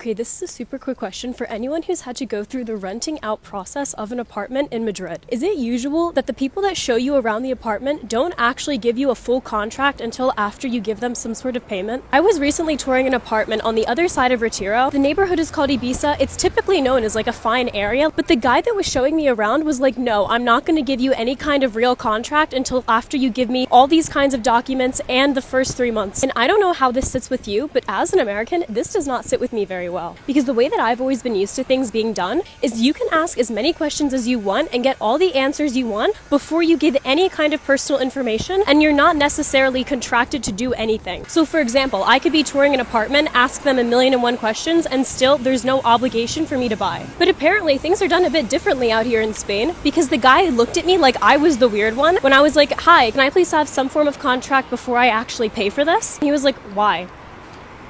Okay, this is a super quick question for anyone who's had to go through the renting out process of an apartment in Madrid. Is it usual that the people that show you around the apartment don't actually give you a full contract until after you give them some sort of payment? I was recently touring an apartment on the other side of Retiro. The neighborhood is called Ibiza. It's typically known as like a fine area, but the guy that was showing me around was like, no, I'm not going to give you any kind of real contract until after you give me all these kinds of documents and the first 3 months. And I don't know how this sits with you, but as an American, this does not sit with me very well. Because the way that I've always been used to things being done is you can ask as many questions as you want and get all the answers you want before you give any kind of personal information, and you're not necessarily contracted to do anything. So for example, I could be touring an apartment, ask them 1,000,001 questions, and still there's no obligation for me to buy. But apparently things are done a bit differently out here in Spain, because the guy looked at me like I was the weird one when I was like, hi, can I please have some form of contract before I actually pay for this? He was like, why?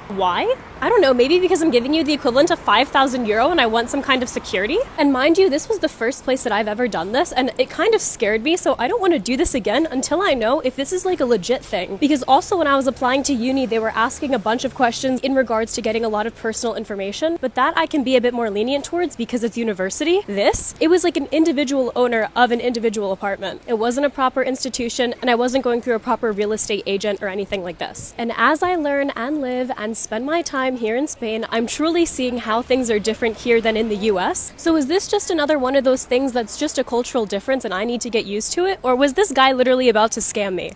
Why? I don't know, maybe because I'm giving you the equivalent of 5,000 euro and I want some kind of security? And mind you, this was the first place that I've ever done this, and it kind of scared me, so I don't want to do this again until I know if this is like a legit thing. Because also when I was applying to uni, they were asking a bunch of questions in regards to getting a lot of personal information, but that I can be a bit more lenient towards because it's university. It was like an individual owner of an individual apartment. It wasn't a proper institution, and I wasn't going through a proper real estate agent or anything like this. And as I learn and live and spend my time here in Spain, I'm truly seeing how things are different here than in the US. So is this just another one of those things that's just a cultural difference and I need to get used to it? Or was this guy literally about to scam me?